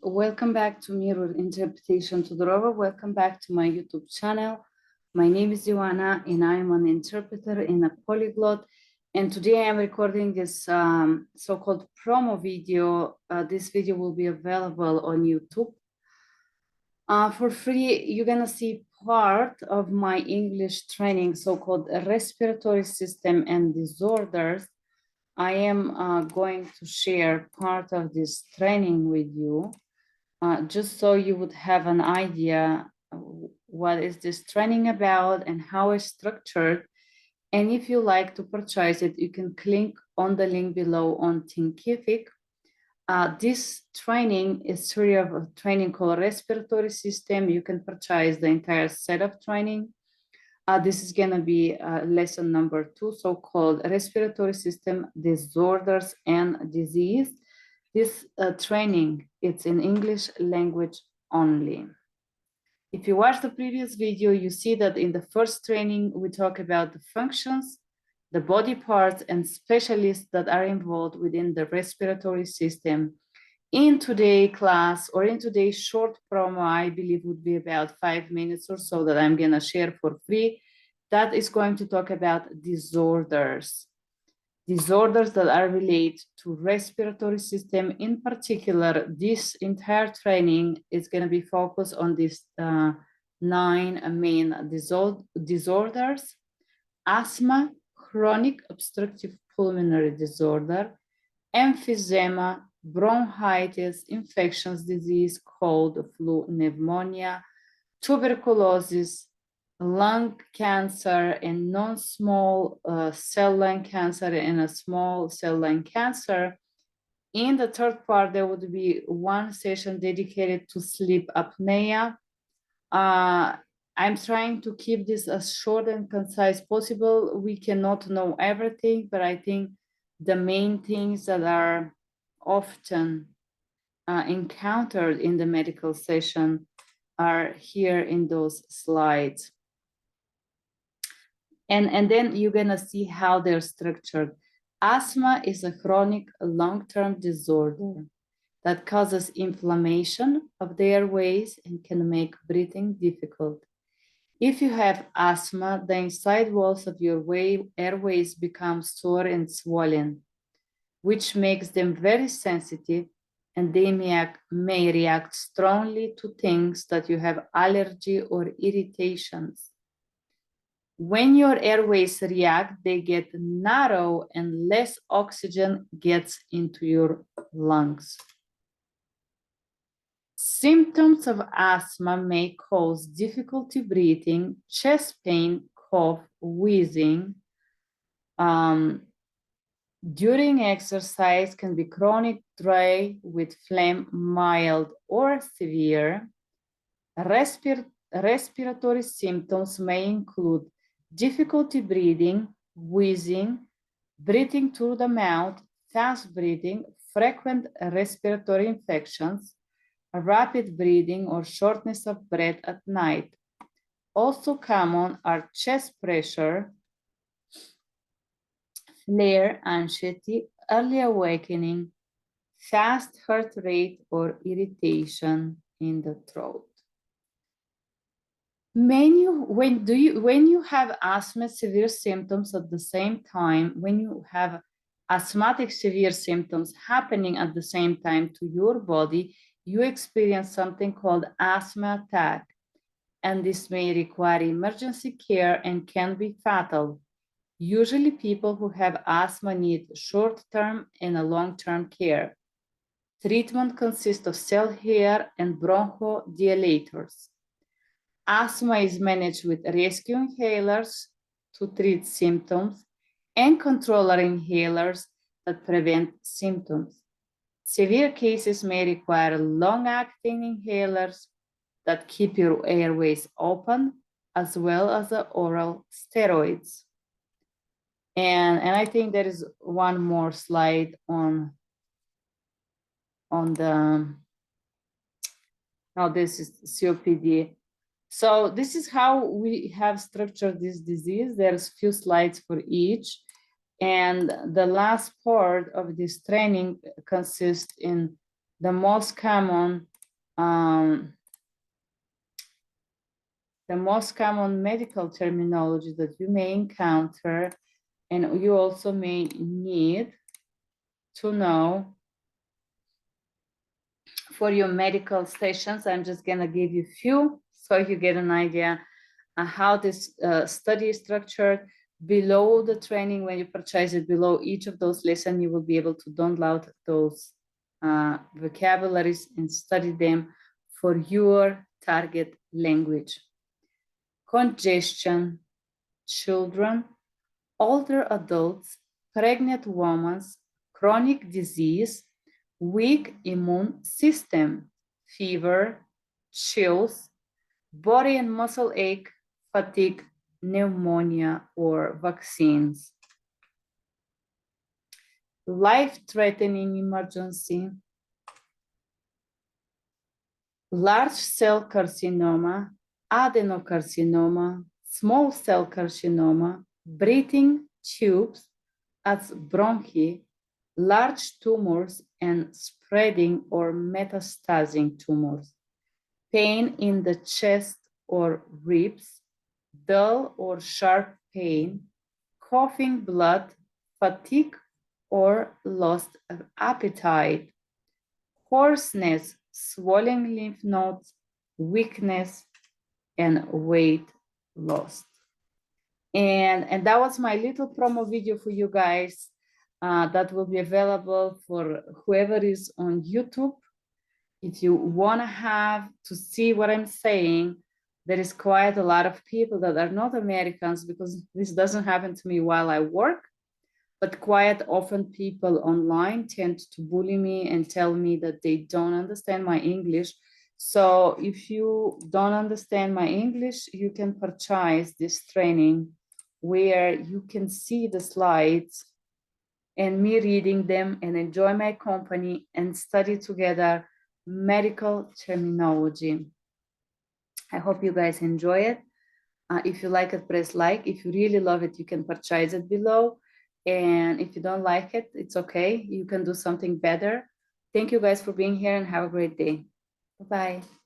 Welcome back to Mirror Interpretation Todorova. Welcome back to my YouTube channel. My name is Ioana and I am an interpreter and a polyglot. And today I am recording this so-called promo video. This video will be available on YouTube. For free, you're gonna see part of my English training, so-called respiratory system and disorders. I am going to share part of this training with you. Just so you would have an idea what is this training about and how it's structured. And if you like to purchase it, you can click on the link below on Thinkific. This training is series of training called Respiratory System. You can purchase the entire set of training. This is going to be lesson number 2, so-called Respiratory System Disorders and Disease. This training, it's in English language only. If you watch the previous video, you see that in the first training, we talk about the functions, the body parts, and specialists that are involved within the respiratory system. In today's class, or in today's short promo, I believe would be about 5 minutes or so that I'm going to share for free, that is going to talk about disorders. Disorders that are related to respiratory system. In particular, this entire training is going to be focused on these 9 main disorders: asthma, chronic obstructive pulmonary disorder, emphysema, bronchitis, infectious disease, cold, flu, pneumonia, tuberculosis, lung cancer, and non-small cell lung cancer, and a small cell lung cancer. In the third part, there would be one session dedicated to sleep apnea. I'm trying to keep this as short and concise possible. We cannot know everything, but I think the main things that are often encountered in the medical session are here in those slides. And then you're gonna see how they're structured. Asthma is a chronic long-term disorder that causes inflammation of the airways and can make breathing difficult. If you have asthma, the inside walls of your airways become sore and swollen, which makes them very sensitive, and they may react strongly to things that you have allergy or irritations. When your airways react, they get narrow and less oxygen gets into your lungs. Symptoms of asthma may cause difficulty breathing, chest pain, cough, wheezing. During exercise can be chronic, dry with phlegm, mild or severe. Respiratory symptoms may include difficulty breathing, wheezing, breathing through the mouth, fast breathing, frequent respiratory infections, rapid breathing, or shortness of breath at night. Also common are chest pressure, flare, anxiety, early awakening, fast heart rate, or irritation in the throat. When you have asthma severe symptoms at the same time, when you have asthmatic severe symptoms happening at the same time to your body, you experience something called asthma attack, and this may require emergency care and can be fatal. Usually people who have asthma need short-term and a long-term care. Treatment consists of cell hair and bronchodilators. Asthma is managed with rescue inhalers to treat symptoms and controller inhalers that prevent symptoms. Severe cases may require long-acting inhalers that keep your airways open, as well as the oral steroids. And I think there is one more slide on the, now this is COPD. So this is how we have structured this disease. There's few slides for each. And the last part of this training consists in the most common the most common medical terminology that you may encounter, and you also may need to know for your medical sessions. I'm just gonna give you a few so you get an idea on how this study is structured. Below the training, when you purchase it, below each of those lessons, you will be able to download those vocabularies and study them for your target language. Congestion, children, older adults, pregnant women, chronic disease, weak immune system, fever, chills, body and muscle ache, fatigue, pneumonia, or vaccines. Life-threatening emergency, large cell carcinoma, adenocarcinoma, small cell carcinoma, breathing tubes as bronchi, large tumors, and spreading or metastasizing tumors, pain in the chest or ribs, dull or sharp pain, coughing blood, fatigue or loss of appetite, hoarseness, swollen lymph nodes, weakness, and weight loss. And that was my little promo video for you guys. That will be available for whoever is on YouTube. If you want to see what I'm saying, there is quite a lot of people that are not Americans, because this doesn't happen to me while I work, but quite often people online tend to bully me and tell me that they don't understand my English. So if you don't understand my English, you can purchase this training where you can see the slides and me reading them and enjoy my company and study together medical terminology. I hope you guys enjoy it. If you like it, press like. If you really love it, you can purchase it below. And if you don't like it, it's okay. You can do something better. Thank you guys for being here and have a great day. Bye-bye.